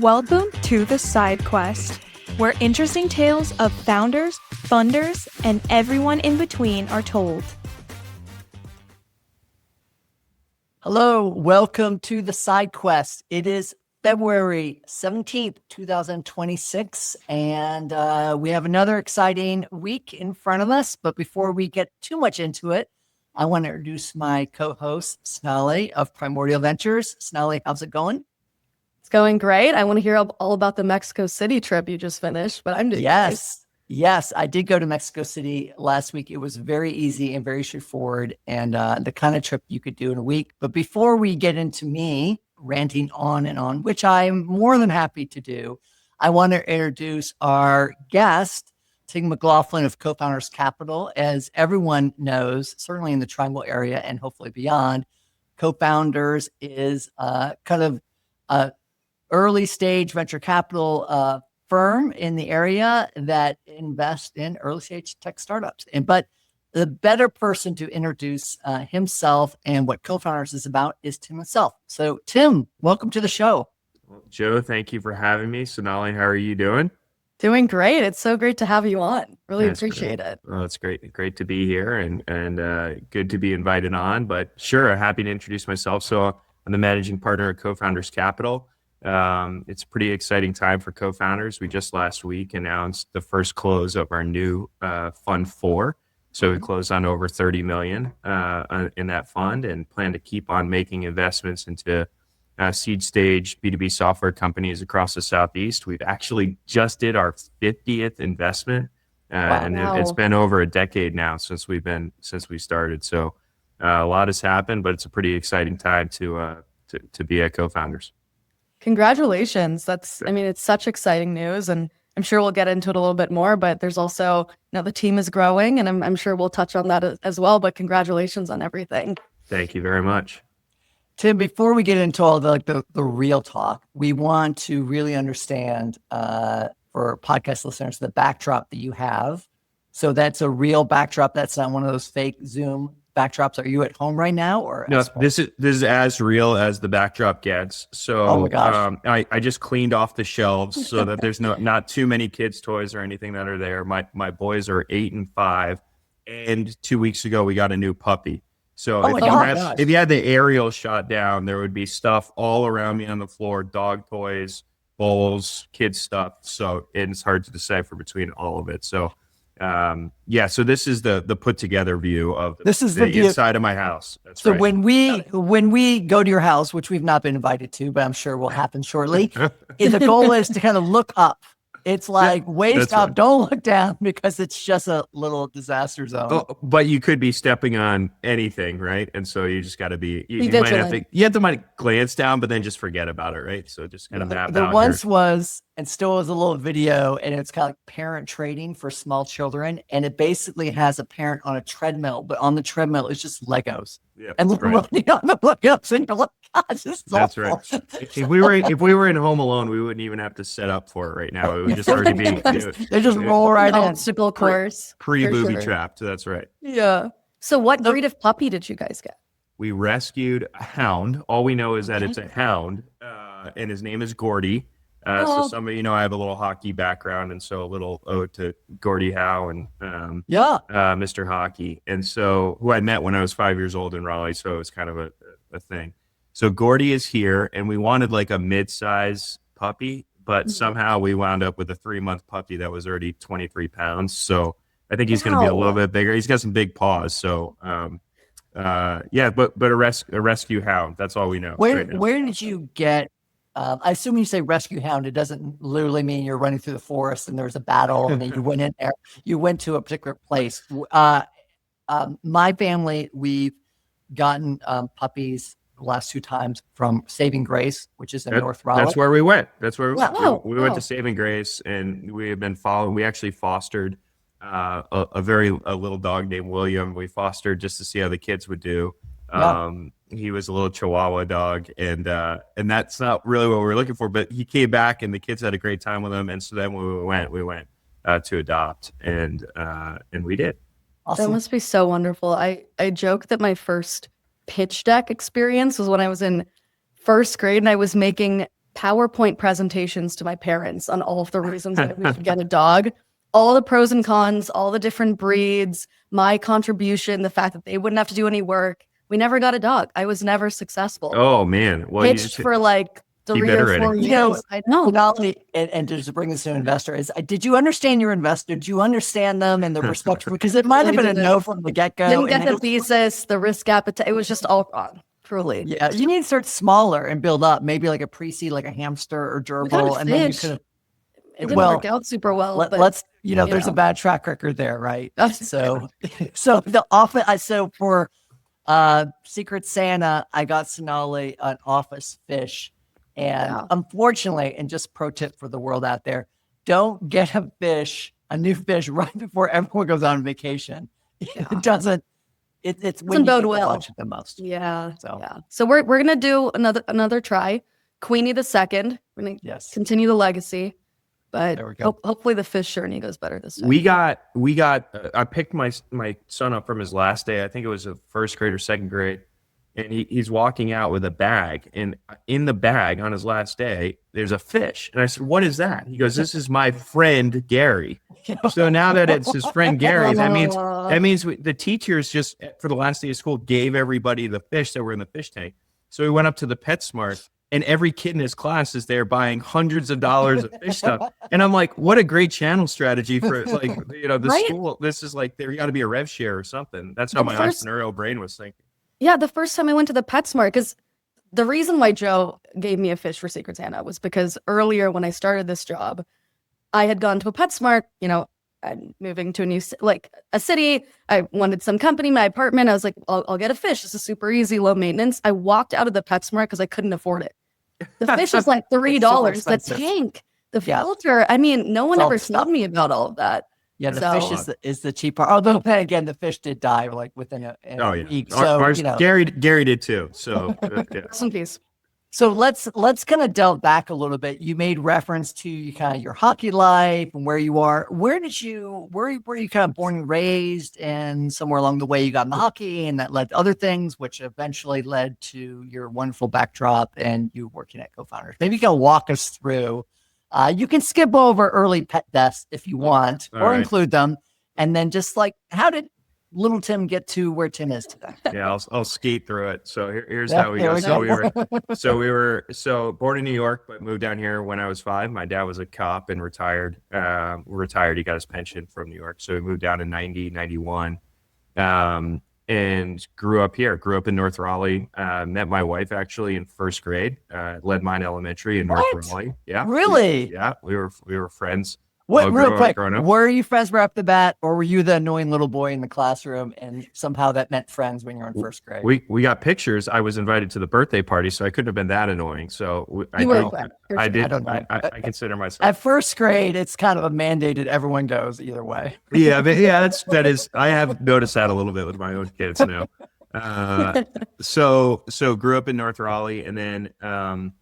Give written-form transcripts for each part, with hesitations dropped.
Welcome to the Side Quest, where interesting tales of founders, funders, and everyone in between are told. Hello, welcome to the Side Quest. It is February 17th, 2026, and we have another exciting week in front of us. But before we get too much into it, I want to introduce my co-host, Snally of Primordial Ventures. Snally, how's it going? It's going great. I want to hear all about the Mexico City trip you just finished, but I'm doing Yes, I did go to Mexico City last week. It was very easy and very straightforward, and the kind of trip you could do in a week. But before we get into me ranting on and on, which I'm more than happy to do, I want to introduce our guest, Tim McLoughlin of Co-Founders Capital. As everyone knows, certainly in the Triangle area and hopefully beyond, Co-Founders is kind of early stage venture capital firm in the area that invests in early stage tech startups. But the better person to introduce himself and what Co-Founders is about is Tim himself. So Tim, welcome to the show. Well, Joe, thank you for having me. Sonali, how are you doing? Doing great. It's so great to have you on. Really appreciate it. Well, it's great to be here and good to be invited on. But sure, happy to introduce myself. So I'm the managing partner at Co-Founders Capital. It's a pretty exciting time for Co-Founders. We just last week announced the first close of our new Fund 4. So we closed on over 30 million in that fund and plan to keep on making investments into seed stage B2B software companies across the Southeast. We've actually just did our 50th investment, and it's been over a decade now since we started. So a lot has happened, but it's a pretty exciting time to be at Co-Founders. Congratulations. It's such exciting news, and I'm sure we'll get into it a little bit more, but there's also, the team is growing, and I'm sure we'll touch on that as well, but congratulations on everything. Thank you very much. Tim, before we get into all the real talk, we want to really understand for podcast listeners, the backdrop that you have. So that's a real backdrop. That's not one of those fake Zoom backdrops. Are you at home right now, or no? This is as real as the backdrop gets. So, oh my gosh. I just cleaned off the shelves so that there's not too many kids' toys or anything that are there. My boys are 8 and 5, and 2 weeks ago we got a new puppy. So if you had the aerial shot down, there would be stuff all around me on the floor: dog toys, bowls, kids stuff. So it's hard to decipher between all of it. So. So this is the put together view of the inside of my house. That's so right. when we go to your house, which we've not been invited to, but I'm sure will happen shortly, the goal is to kind of look up. It's like waist up, Don't look down, because it's just a little disaster zone. Oh, but you could be stepping on anything, right? And so you just got to be you might glance down, but then just forget about it, right? So just kind of map out. There once was and still was a little video, and it's kind of like parent trading for small children, and it basically has a parent on a treadmill, but on the treadmill is just Legos. Yeah, and running on the Legos, and you're like, gosh, this is that's awful. Right. If we were in Home Alone, we wouldn't even have to set up for it right now. It would just already be. They just roll right in. Obstacle course. Pre-booby trapped. That's right. Yeah. So what breed of puppy did you guys get? We rescued a hound. All we know is that it's a hound, and his name is Gordy. So some of you know I have a little hockey background, and so a little ode to Gordie Howe and Mr. Hockey, and so who I met when I was 5 years old in Raleigh. So it was kind of a thing. So Gordy is here, and we wanted like a mid-size puppy, but somehow we wound up with a 3-month puppy that was already 23 pounds. So I think he's going to be a little bit bigger. He's got some big paws. So but a rescue hound. That's all we know. Where did you get? I assume when you say rescue hound, it doesn't literally mean you're running through the forest and there's a battle and then you went in there. You went to a particular place. My family, we've gotten puppies the last 2 times from Saving Grace, which is in North Raleigh. That's where we went. We went to Saving Grace, and we have been following. We actually fostered a little dog named William. We fostered just to see how the kids would do. He was a little Chihuahua dog, and that's not really what we were looking for. But he came back, and the kids had a great time with him. And so then we went to adopt, and we did. Awesome. That must be so wonderful. I joke that my first pitch deck experience was when I was in first grade, and I was making PowerPoint presentations to my parents on all of the reasons that we should get a dog, all the pros and cons, all the different breeds, my contribution, the fact that they wouldn't have to do any work. We never got a dog. I was never successful. Oh man. Well, Pitched for like keep 3 or 4 iterating. years. I know. Not only, and just to bring this to an investor, is did you understand your investor? Did you understand them and the perspective? Because it might have been a no from the get-go. Didn't get the thesis, the risk appetite. It was just all wrong. Truly. Yeah, you need to start smaller and build up. Maybe like a pre-seed, like a hamster or gerbil, and then you could have. It didn't work out super well. But, let's there's a bad track record there, right? So for Secret Santa, I got Sonali an office fish, and unfortunately, and just pro tip for the world out there, don't get a new fish right before everyone goes on vacation. It doesn't. It's when you bode get to well. watch it the most. Yeah. So we're gonna do another try. Queenie the second. We're gonna continue the legacy, but There we go. hopefully the fish journey goes better this time. We got. I picked my son up from his last day. I think it was a first grade or second grade, and he's walking out with a bag, and in the bag on his last day, there's a fish. And I said, "What is that?" He goes, "This is my friend Gary." So now that it's his friend Gary, that means the teachers just for the last day of school gave everybody the fish that were in the fish tank. So we went up to the PetSmart, and every kid in his class is there buying hundreds of dollars of fish stuff. And I'm like, what a great channel strategy for the school. This is like there got to be a rev share or something. That's how my entrepreneurial brain was thinking. Yeah, the first time I went to the PetSmart, because the reason why Joe gave me a fish for Secret Santa was because earlier when I started this job, I had gone to a PetSmart, I'm moving to a city. I wanted some company, my apartment. I was like, I'll get a fish. This is super easy, low maintenance. I walked out of the PetSmart because I couldn't afford it. The fish is like $3. The tank, the filter. I mean, no one ever told me about all of that. Yeah, the fish is the cheap part. Although again, the fish did die like within a week. So Gary did too. So some piece. So let's kind of delve back a little bit. You made reference to kind of your hockey life and where you are. Where were you kind of born and raised, and somewhere along the way you got into hockey, and that led to other things, which eventually led to your wonderful backdrop and you working at Co-Founders. Maybe you can walk us through. You can skip over early pet deaths if you want, or include them, and then just like how did little Tim get to where Tim is today? Yeah, I'll skate through it. So here's how we go. We were born in New York, but moved down here when I was 5. My dad was a cop and retired. He got his pension from New York. So we moved down in 90, 91, and grew up here. Grew up in North Raleigh. Met my wife actually in first grade. Led mine elementary in North Raleigh. Yeah, really? We were friends. Real quick, were you friends right off the bat, or were you the annoying little boy in the classroom and somehow that meant friends when you were in first grade? We got pictures. I was invited to the birthday party, so I couldn't have been that annoying. So I consider myself. At first grade, it's kind of a mandated everyone goes either way. Yeah, but that is, I have noticed that a little bit with my own kids now. So grew up in North Raleigh, and then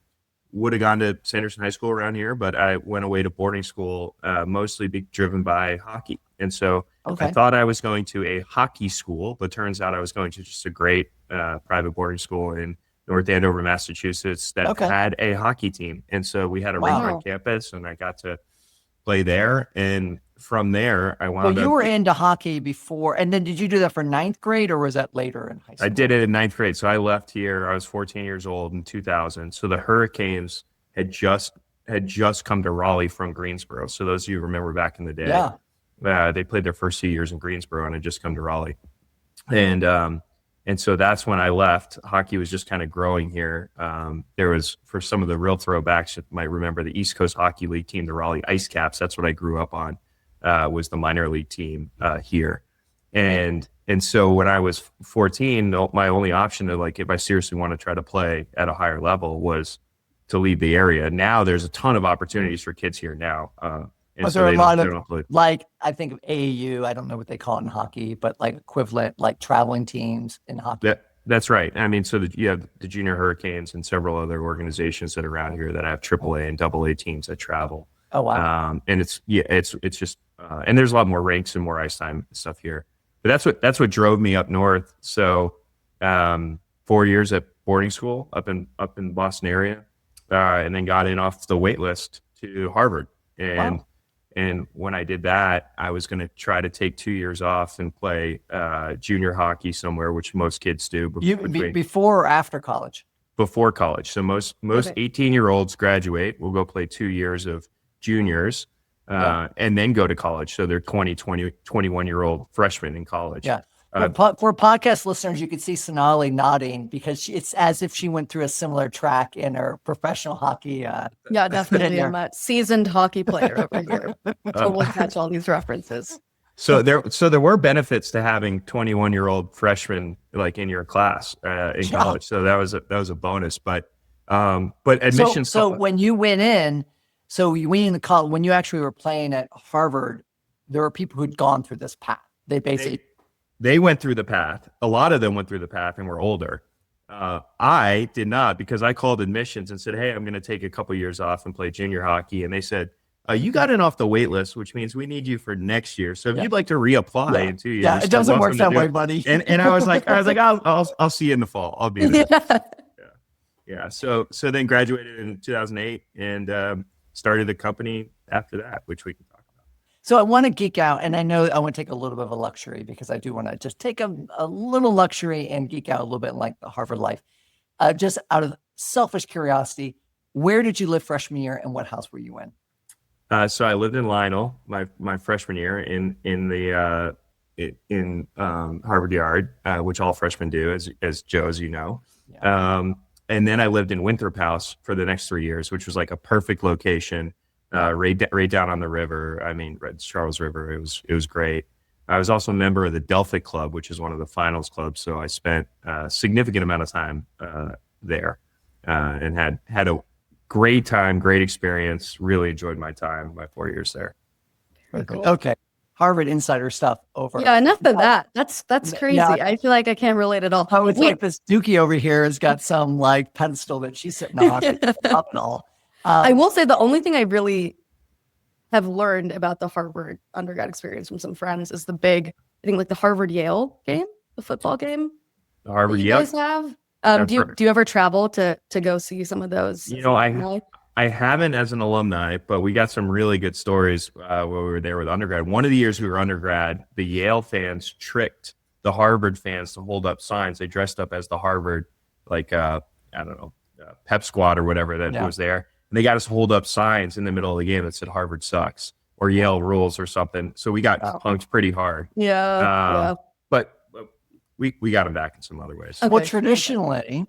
would have gone to Sanderson High School around here, but I went away to boarding school, mostly driven by hockey. And so I thought I was going to a hockey school, but turns out I was going to just a great private boarding school in North Andover, Massachusetts that had a hockey team. And so we had a rink on campus, and I got to play there. And from there, I wound up. You were into hockey before, and then did you do that for 9th grade, or was that later in high school? I did it in 9th grade. So I left here. I was 14 years old in 2000. So the Hurricanes had just come to Raleigh from Greensboro. So those of you who remember back in the day, they played their first 2 years in Greensboro and had just come to Raleigh. And so that's when I left. Hockey was just kind of growing here. There was, for some of the real throwbacks, you might remember the East Coast Hockey League team, the Raleigh Ice Caps. That's what I grew up on. Was the minor league team here. And so when I was 14, my only option to, like, if I seriously want to try to play at a higher level was to leave the area. Now there's a ton of opportunities for kids here now. Was there a lot of, like, I think of AAU, I don't know what they call it in hockey, but like equivalent, like traveling teams in hockey? That's right. I mean, so you have the Junior Hurricanes and several other organizations that are around here that have AAA and AA teams that travel. Oh, wow. And it's just, and there's a lot more rinks and more ice time and stuff here. But that's what drove me up north. So 4 years at boarding school up in Boston area. and then got in off the wait list to Harvard. And when I did that, I was going to try to take 2 years off and play junior hockey somewhere, which most kids do. Before or after college? Before college. So most 18-year-olds graduate, will go play 2 years of juniors, and then go to college. So they're 21-year-old freshmen in college. Yeah. For podcast listeners, you can see Sonali nodding because it's as if she went through a similar track in her professional hockey. Yeah, definitely. I'm a seasoned hockey player over here. Totally catch all these references. So there were benefits to having 21-year-old freshmen like in your class in college. So that was a bonus. But admissions. So when you went in, when you actually were playing at Harvard, there were people who'd gone through this path. They went through the path. A lot of them went through the path and were older. I did not, because I called admissions and said, "Hey, I'm going to take a couple years off and play junior hockey." And they said, "You got in off the wait list, which means we need you for next year. So if you'd like to reapply in 2 years." Yeah, it doesn't work that way, buddy. And I was like, I'll see you in the fall. I'll be there. Yeah. So then graduated in 2008 and started the company after that, which we can talk about. So I want to geek out, and I know I want to take a little bit of a luxury because I do want to just take a little luxury and geek out a little bit like the Harvard life. Just out of selfish curiosity, where did you live freshman year and what house were you in? So I lived in Lionel my freshman year in Harvard Yard, which all freshmen do, as Joe, as you know. Yeah. And then I lived in Winthrop House for the next 3 years, which was like a perfect location, right down on the river. I mean, Charles River. It was great. I was also a member of the Delphic Club, which is one of the finals clubs. So I spent a significant amount of time there, and had a great time, great experience. Really enjoyed my 4 years there. Cool. Okay. Harvard insider stuff over. Yeah, enough of that. That's crazy. Yeah. I feel like I can't relate at all. Oh, it's like this Dookie over here has got some like pedestal that she's sitting on. Up and all. I will say the only thing I really have learned about the Harvard undergrad experience from some friends is the Harvard Yale game, the football game. The Harvard Yale guys have. Do you ever travel to go see some of those? I haven't as an alumni, but we got some really good stories when we were there with undergrad. One of the years we were undergrad, the Yale fans tricked the Harvard fans to hold up signs. They dressed up as the Harvard, pep squad or whatever that was there. And they got us to hold up signs in the middle of the game that said Harvard sucks or Yale rules or something. So we got punked pretty hard. Yeah. But we got them back in some other ways. Okay. Well, traditionally,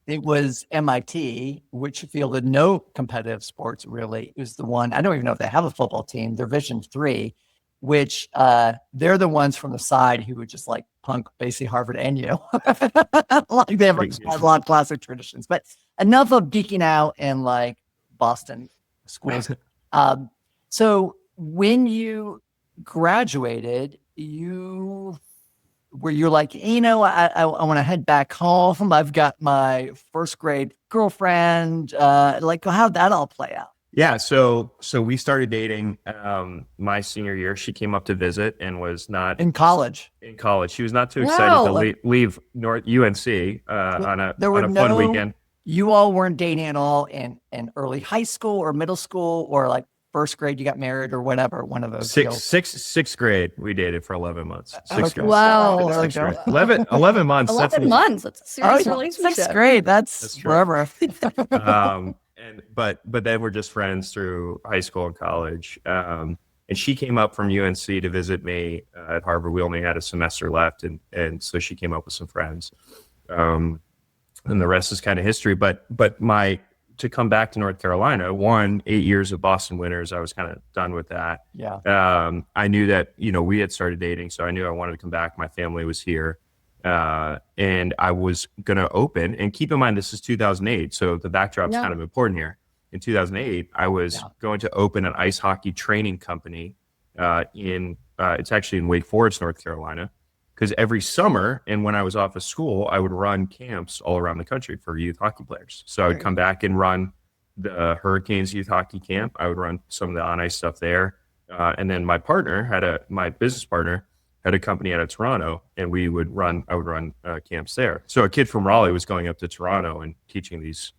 it was MIT, which fielded no competitive sports, really. It was the one, I don't even know if they have a football team, Division III, which they're the ones from the side who would just like punk basically Harvard and Yale. Like they have a lot of classic traditions. But enough of geeking out and like Boston schools. So when you graduated, where you're like, I want to head back home. I've got my first grade girlfriend. How'd that all play out? Yeah. So we started dating my senior year. She came up to visit and was not in college. She was not too excited to leave UNC on a fun weekend. You all weren't dating at all in early high school or middle school or like first grade you got married or whatever, one of those sixth grade we dated for 11 months. Sixth grade. Wow. 11 months. 11 months. That's a serious relationship. Sixth grade. That's forever. But then we're just friends through high school and college. And she came up from UNC to visit me at Harvard. We only had a semester left. And so she came up with some friends. And the rest is kind of history. But to come back to North Carolina, 8 years of Boston Winners, I was kind of done with that. Yeah. I knew that, we had started dating, so I knew I wanted to come back. My family was here. And I was going to open, and keep in mind, this is 2008. So the backdrop's kind of important here. In 2008, I was going to open an ice hockey training company it's actually in Wake Forest, North Carolina. Because every summer and when I was off of school, I would run camps all around the country for youth hockey players. So I would come back and run the Hurricanes youth hockey camp. I would run some of the on-ice stuff there. And then my business partner had a company out of Toronto, and I would run camps there. So a kid from Raleigh was going up to Toronto and teaching these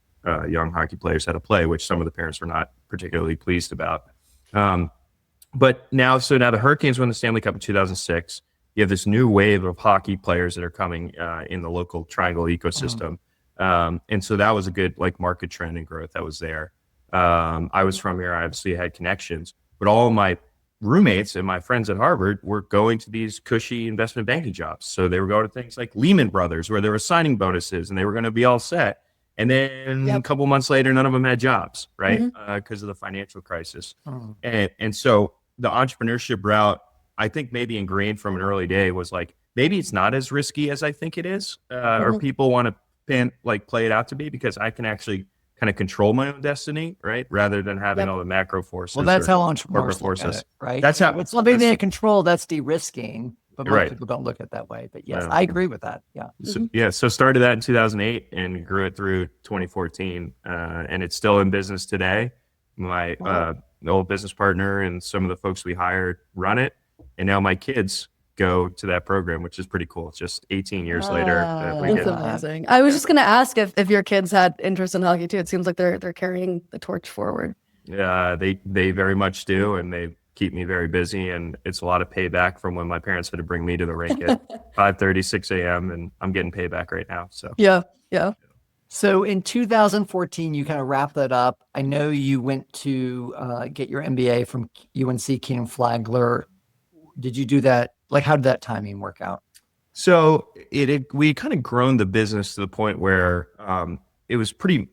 young hockey players how to play, which some of the parents were not particularly pleased about. But now the Hurricanes won the Stanley Cup in 2006. You have this new wave of hockey players that are coming in the local Triangle ecosystem. And so that was a good market trend and growth that was there. I was from here. I obviously had connections, but all of my roommates and my friends at Harvard were going to these cushy investment banking jobs. So they were going to things like Lehman Brothers, where there were signing bonuses and they were going to be all set. And then a couple months later, none of them had jobs, right? Because of the financial crisis. And so the entrepreneurship route, I think maybe ingrained from an early day, was maybe it's not as risky as I think it is, or people want to play it out to be, because I can actually kind of control my own destiny, right? Rather than having all the macro forces. Well, that's how entrepreneurs look at it, right? That's how it's something they control. That's de-risking, but most people don't look at it that way. But yes, I agree with that. Yeah. So started that in 2008 and grew it through 2014, and it's still in business today. My old business partner and some of the folks we hired run it, and now my kids go to that program, which is pretty cool. It's just 18 years later that we That's get amazing. I was just going to ask if your kids had interest in hockey too. It seems like they're carrying the torch forward. Yeah, they very much do, and they keep me very busy, and it's a lot of payback from when my parents had to bring me to the rink at 5:30, 6 a.m., and I'm getting payback right now. So yeah. So in 2014, you kind of wrapped that up. I know you went to get your MBA from UNC Keenan Flagler. Did you do that? How did that timing work out? So we kind of grown the business to the point where it was pretty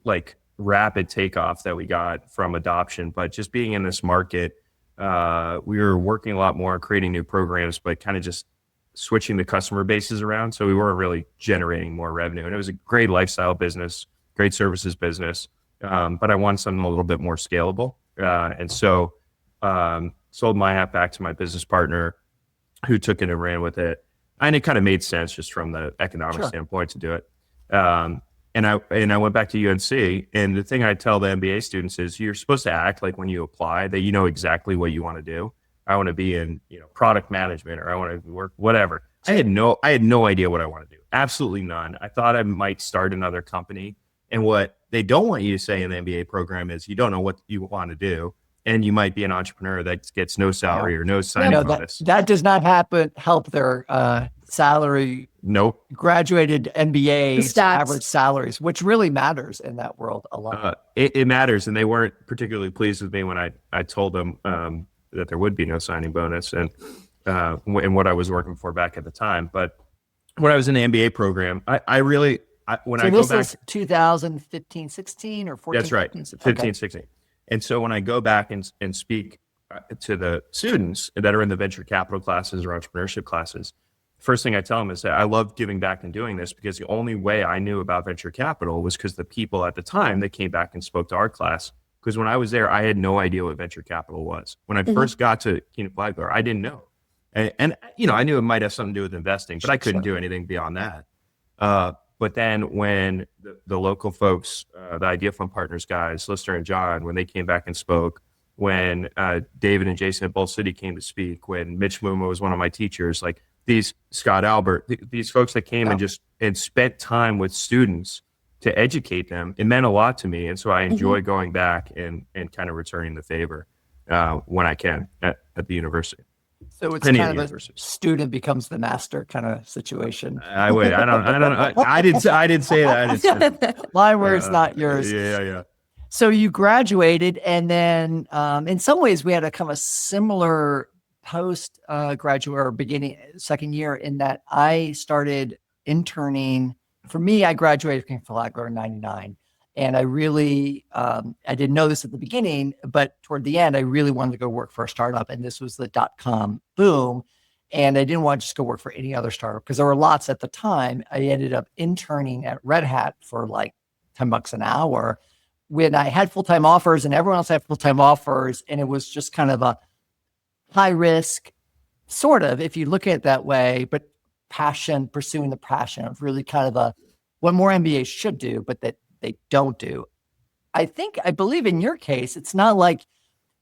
rapid takeoff that we got from adoption. But just being in this market, we were working a lot more on creating new programs, but kind of just switching the customer bases around. So we weren't really generating more revenue. And it was a great lifestyle business, great services business. But I wanted something a little bit more scalable. And so sold my hat back to my business partner, who took it and ran with it. And it kind of made sense just from the economic standpoint to do it. And I went back to UNC. And the thing I tell the MBA students is you're supposed to act like when you apply that you know exactly what you want to do. I want to be in product management, or I want to work whatever. I had no idea what I want to do. Absolutely none. I thought I might start another company. And what they don't want you to say in the MBA program is you don't know what you want to do. And you might be an entrepreneur that gets no salary or no sign bonus. That does not help their salary. Nope. Graduated MBA average salaries, which really matters in that world a lot. It matters. And they weren't particularly pleased with me when I told them that there would be no signing bonus and what I was working for back at the time. But when I was in the MBA program, when I go back, is 2015, 16 or 14? That's right. 15, 16. And so when I go back and speak to the students that are in the venture capital classes or entrepreneurship classes, first thing I tell them is that I love giving back and doing this, because the only way I knew about venture capital was because the people at the time that came back and spoke to our class, because when I was there, I had no idea what venture capital was. When I first got to Keenan Flagler, I didn't know. And I knew it might have something to do with investing, but I couldn't do anything beyond that. But then when the local folks, the Idea Fund Partners guys, Lister and John, when they came back and spoke, when David and Jason at Bull City came to speak, when Mitch Muma was one of my teachers, these Scott Albert, these folks that came and spent time with students to educate them, it meant a lot to me. And so I enjoy going back and kind of returning the favor when I can at the university. So it's kind of a student becomes the master kind of situation. I don't. I didn't say that. My words, not yours. Yeah. So you graduated, and then in some ways we had a kind of similar post graduate or beginning second year, in that I started interning. For me, I graduated from Flagler in '99. And I really, I didn't know this at the beginning, but toward the end, I really wanted to go work for a startup. And this was the .com boom. And I didn't want to just go work for any other startup, because there were lots at the time. I ended up interning at Red Hat for $10 an hour when I had full-time offers and everyone else had full-time offers. And it was just kind of a high risk, sort of, if you look at it that way, but pursuing the passion of really kind of what more MBAs should do, but that they don't do. I believe in your case, it's not like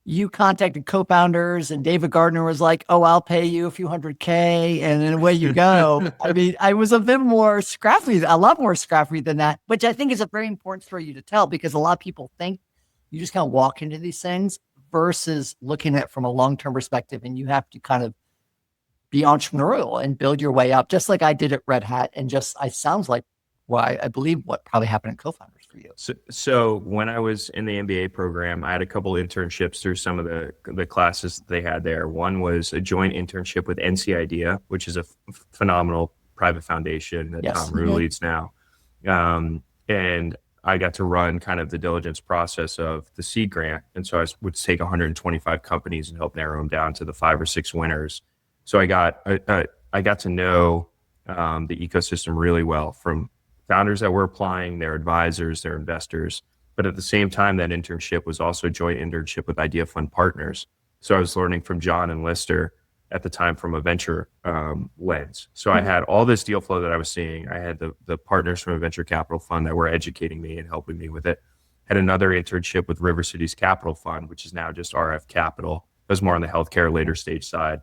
you contacted co-founders and David Gardner was like, oh, I'll pay you a few $100K and then away you go. I mean, I was a bit more scrappy, a lot more scrappy than that, which I think is a very important story you to tell because a lot of people think you just kind of walk into these things versus looking at it from a long-term perspective. And you have to kind of be entrepreneurial and build your way up, just like I did at Red Hat. And just, it sounds like why I believe what probably happened at co-founders for you. So when I was in the MBA program, I had a couple internships through some of the classes that they had there. One was a joint internship with NC Idea, which is a phenomenal private foundation that Tom Rue leads now. And I got to run kind of the diligence process of the seed grant. And so I would take 125 companies and help narrow them down to the 5 or 6 winners. So I got to know the ecosystem really well, from founders that were applying, their advisors, their investors. But at the same time, that internship was also a joint internship with Idea Fund partners. So I was learning from John and Lister at the time from a venture lens. So I had all this deal flow that I was seeing. I had the partners from a venture capital fund that were educating me and helping me with it. Had another internship with River Cities Capital Fund, which is now just RF Capital. It was more on the healthcare later stage side.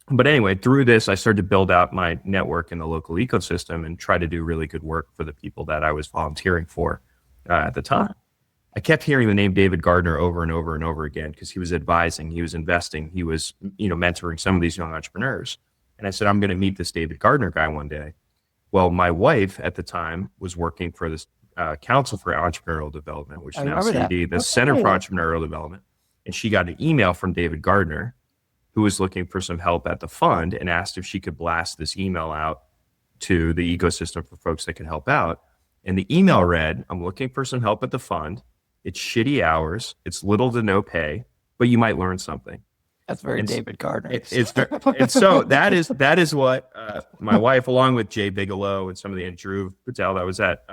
But anyway, through this, I started to build out my network in the local ecosystem and try to do really good work for the people that I was volunteering for at the time. I kept hearing the name David Gardner over and over and over again because he was advising, he was investing, he was, mentoring some of these young entrepreneurs. And I said, I'm going to meet this David Gardner guy one day. Well, my wife at the time was working for this Council for Entrepreneurial Development, which is now CD, the Center for Entrepreneurial Development. And she got an email from David Gardner, who was looking for some help at the fund, and asked if she could blast this email out to the ecosystem for folks that could help out. And the email read, I'm looking for some help at the fund. It's shitty hours. It's little to no pay, but you might learn something. That's very David Gardner. And so that is what my wife, along with Jay Bigelow and some of the and Drew Patel that was at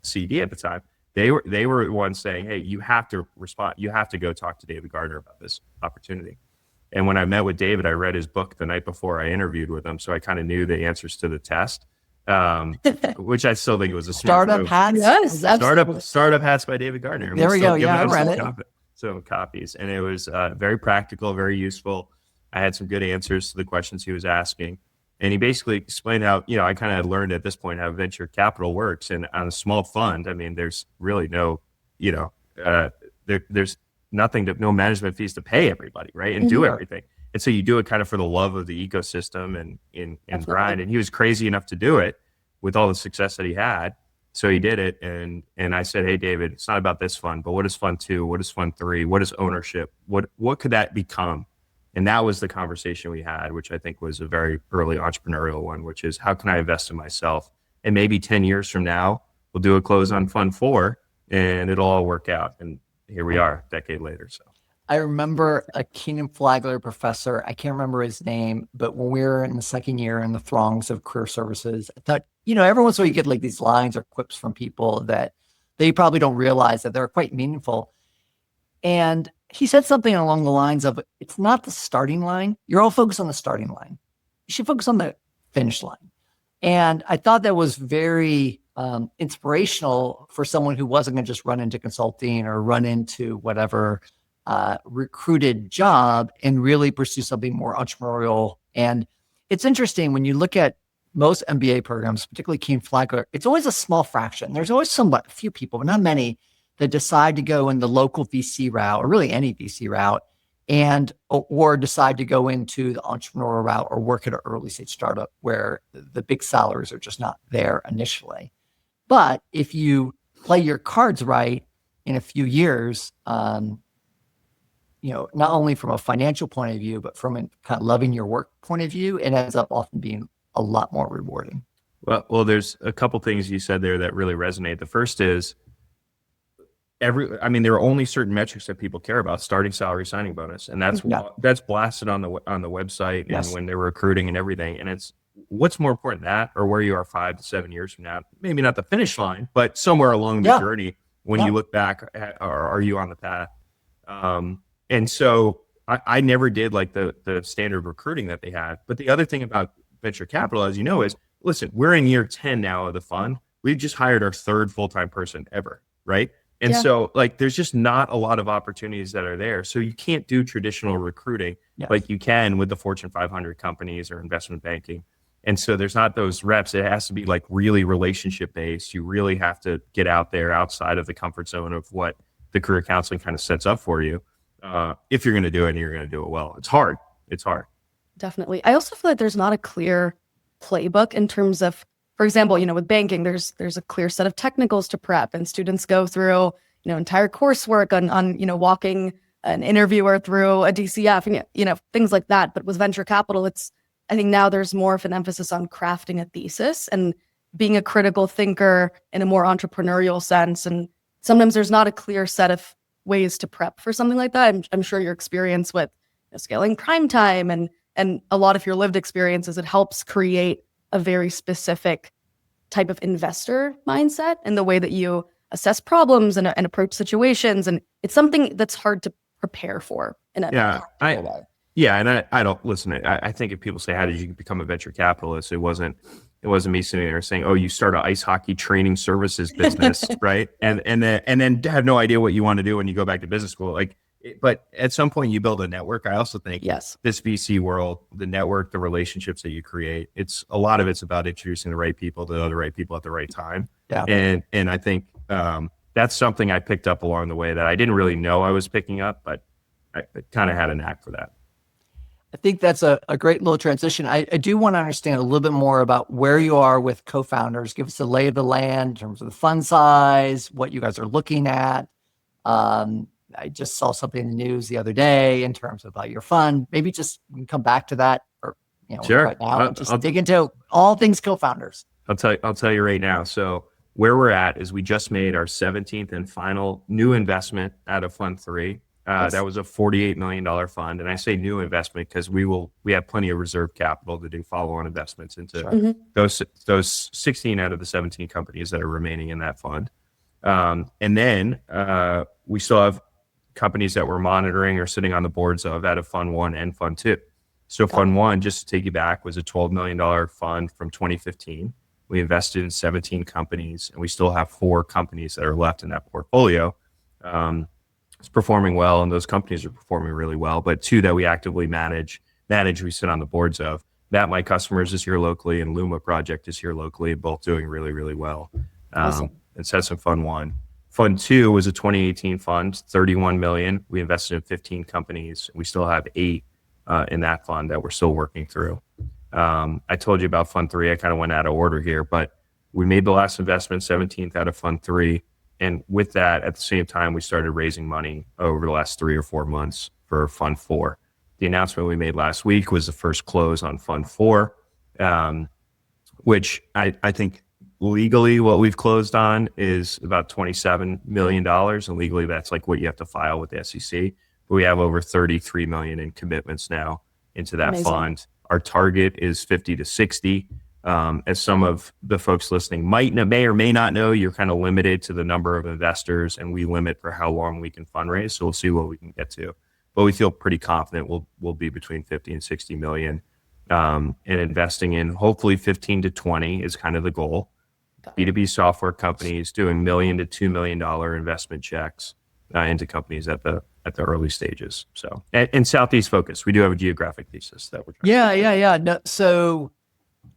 CD at the time, they were the ones saying, hey, you have to respond. You have to go talk to David Gardner about this opportunity. And when I met with David, I read his book the night before I interviewed with him. So I kind of knew the answers to the test, which I still think was a smart Startup move. Hats. Yes, Startup Hats by David Gardner. There we go. Yeah, I read it. Some copies. And it was very practical, very useful. I had some good answers to the questions he was asking. And he basically explained how, I kind of learned at this point how venture capital works. And on a small fund, I mean, there's really no, there's no management fees to pay everybody, right? And do everything. And so you do it kind of for the love of the ecosystem and grind. And he was crazy enough to do it with all the success that he had. So he did it. And I said, hey, David, it's not about this fund, but what is fund 2? What is fund 3? What is ownership? What could that become? And that was the conversation we had, which I think was a very early entrepreneurial one, which is how can I invest in myself? And maybe 10 years from now, we'll do a close on fund 4 and it'll all work out. And here we are a decade later. So I remember a Keenan Flagler professor, I can't remember his name, but when we were in the second year in the throngs of career services, I thought, every once in a while you get like these lines or quips from people that they probably don't realize that they're quite meaningful. And he said something along the lines of, it's not the starting line. You're all focused on the starting line. You should focus on the finish line. And I thought that was very inspirational for someone who wasn't going to just run into consulting or run into whatever recruited job and really pursue something more entrepreneurial. And it's interesting when you look at most MBA programs, particularly Keen Flagler, it's always a small fraction. There's always a few people, but not many, that decide to go in the local VC route or really any VC route and or decide to go into the entrepreneurial route or work at an early stage startup where the big salaries are just not there initially. But if you play your cards right in a few years, not only from a financial point of view, but from a kind of loving your work point of view, it ends up often being a lot more rewarding. Well, there's a couple things you said there that really resonate. The first is there are only certain metrics that people care about: starting salary, signing bonus, and that's blasted on the website and when they're recruiting and everything. And it's what's more important, that or where you are 5 to 7 years from now? Maybe not the finish line, but somewhere along the journey when you look back, are you on the path? And so I never did like the standard recruiting that they had. But the other thing about venture capital, as you know, is listen, we're in year 10 now of the fund. We've just hired our 3rd full-time person ever, right? And Yeah. so like there's just not a lot of opportunities that are there. So you can't do traditional recruiting Yes. like you can with the Fortune 500 companies or investment banking. And so there's not those reps. It has to be like really relationship based. You really have to get out there outside of the comfort zone of what the career counseling kind of sets up for you. If you're going to do it and you're going to do it well, it's hard. It's hard. Definitely. I also feel like there's not a clear playbook in terms of, for example, with banking, there's a clear set of technicals to prep, and students go through, entire coursework on walking an interviewer through a DCF and, things like that. But with venture capital, I think now there's more of an emphasis on crafting a thesis and being a critical thinker in a more entrepreneurial sense. And sometimes there's not a clear set of ways to prep for something like that. I'm sure your experience with scaling prime time and a lot of your lived experiences, it helps create a very specific type of investor mindset in the way that you assess problems and approach situations. And it's something that's hard to prepare for in a practical way. Yeah, and I don't listen. I think if people say, "How did you become a venture capitalist?" It wasn't me sitting there saying, "Oh, you start an ice hockey training services business," right? And then have no idea what you want to do when you go back to business school. But at some point you build a network. I also think this VC world, the network, the relationships that you create, a lot of it's about introducing the right people to the right people at the right time. Yeah. And I think that's something I picked up along the way that I didn't really know I was picking up, but I kind of had a knack for that. I think that's a great little transition. I do want to understand a little bit more about where you are with co-founders. Give us a lay of the land in terms of the fund size, what you guys are looking at. I just saw something in the news the other day in terms of your fund. Maybe just we can come back to that, or sure. Right now, I'll dig into all things co-founders. I'll tell you right now. So where we're at is we just made our 17th and final new investment out of Fund 3. That was a $48 million fund. And I say new investment because we have plenty of reserve capital to do follow-on investments into those 16 out of the 17 companies that are remaining in that fund. And then we still have companies that we're monitoring or sitting on the boards of out of Fund 1 and Fund 2. So Fund 1, just to take you back, was a $12 million fund from 2015. We invested in 17 companies, and we still have 4 companies that are left in that portfolio. It's performing well, and those companies are performing really well. But 2 that we actively manage, we sit on the boards of. That My Customers is here locally, and Luma Project is here locally, both doing really, really well. Awesome. And so that's in Fund 1. Fund 2 was a 2018 fund, $31 million. We invested in 15 companies. We still have 8 in that fund that we're still working through. I told you about Fund 3. I kind of went out of order here, but we made the last investment, 17th out of Fund 3. And with that, at the same time, we started raising money over the last 3 or 4 months for Fund 4. The announcement we made last week was the first close on Fund 4, which I think legally what we've closed on is about $27 million. And legally, that's like what you have to file with the SEC. But we have over $33 million in commitments now into that fund. Our target is 50 to 60. As some of the folks listening may or may not know, you're kind of limited to the number of investors, and we limit for how long we can fundraise. So we'll see what we can get to, but we feel pretty confident we'll be between 50 and 60 million, and investing in hopefully 15 to 20 is kind of the goal. B2B software companies doing $1 million to $2 million investment checks into companies at the early stages. So and Southeast focus, we do have a geographic thesis that we're trying. Yeah. No, so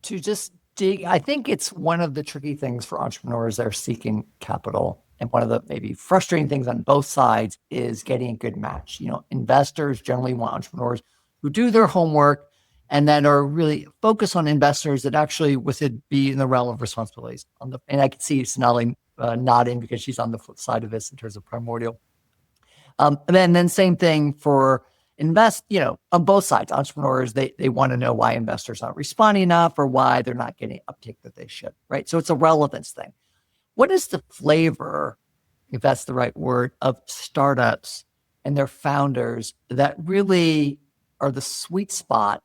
to just dig, I think it's one of the tricky things for entrepreneurs that are seeking capital. And one of the maybe frustrating things on both sides is getting a good match. Investors generally want entrepreneurs who do their homework and then are really focused on investors that actually would be in the realm of responsibilities. And I can see Sonali nodding because she's on the flip side of this in terms of primordial. And then same thing for on both sides. Entrepreneurs, they want to know why investors aren't responding enough or why they're not getting uptake that they should, right? So it's a relevance thing. What is the flavor, if that's the right word, of startups and their founders that really are the sweet spot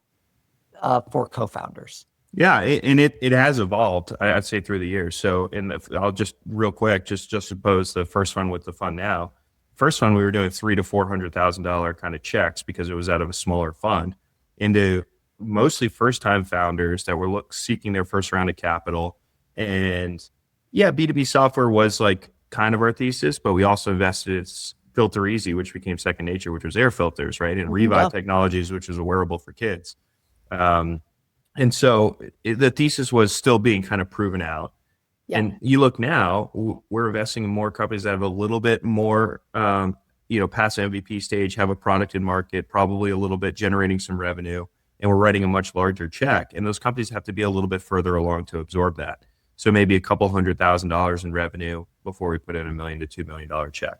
for co-founders? Yeah, it has evolved, I'd say, through the years. So I'll just real quick, just suppose the first one with the fund now. First one, we were doing $300,000 to $400,000 kind of checks because it was out of a smaller fund into mostly first-time founders that were seeking their first round of capital. And yeah, B2B software was like kind of our thesis, but we also invested in Filter Easy, which became Second Nature, which was air filters, right? And Revive Technologies, which is a wearable for kids. And so the thesis was still being kind of proven out. Yeah. And you look now, we're investing in more companies that have a little bit more, past MVP stage, have a product in market, probably a little bit generating some revenue, and we're writing a much larger check. And those companies have to be a little bit further along to absorb that. So maybe a couple $100,000 in revenue before we put in $1 million to $2 million check.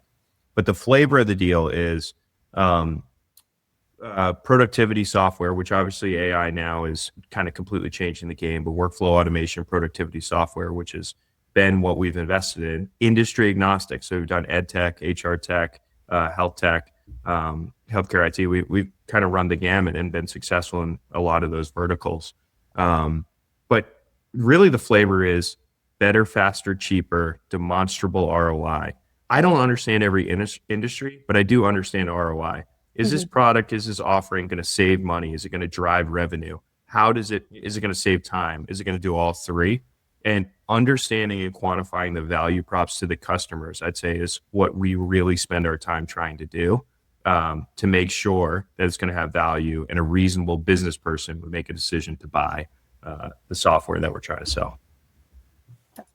But the flavor of the deal is productivity software, which obviously AI now is kind of completely changing the game, but workflow automation, productivity software, which has been what we've invested in, industry agnostic. So we've done ed tech, HR tech, health tech, healthcare IT. We've kind of run the gamut and been successful in a lot of those verticals. But really the flavor is better, faster, cheaper, demonstrable ROI. I don't understand every industry, but I do understand ROI. Is this product, is this offering going to save money? Is it going to drive revenue? Is it going to save time? Is it going to do all three? And understanding and quantifying the value props to the customers, I'd say, is what we really spend our time trying to do, to make sure that it's going to have value and a reasonable business person would make a decision to buy the software that we're trying to sell.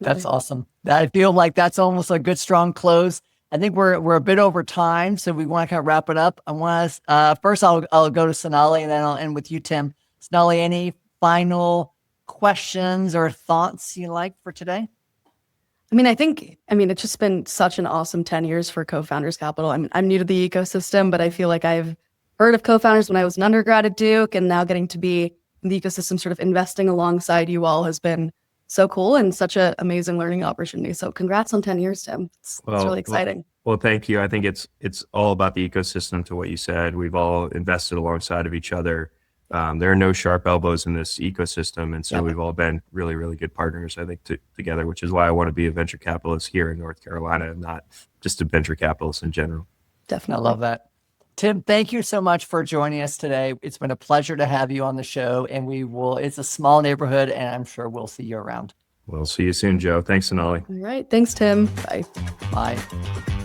That's awesome. I feel like that's almost a good, strong close. I think we're a bit over time, so we want to kind of wrap it up. I want to first I'll go to Sonali, and then I'll end with you, Tim. Sonali, any final questions or thoughts you like for today? I think it's just been such an awesome 10 years for Co-Founders Capital. I'm new to the ecosystem, but I feel like I've heard of co-founders when I was an undergrad at Duke, and now getting to be in the ecosystem, sort of investing alongside you all, has been so cool and such an amazing learning opportunity. So congrats on 10 years, Tim. It's really exciting. Well, thank you. I think it's all about the ecosystem, to what you said. We've all invested alongside of each other. There are no sharp elbows in this ecosystem. And so we've all been really, really good partners, I think, together, which is why I want to be a venture capitalist here in North Carolina, and not just a venture capitalist in general. Definitely. I love that. Tim, thank you so much for joining us today. It's been a pleasure to have you on the show, and it's a small neighborhood, and I'm sure we'll see you around. We'll see you soon, Joe. Thanks, Sonali. All right. Thanks, Tim. Bye. Bye.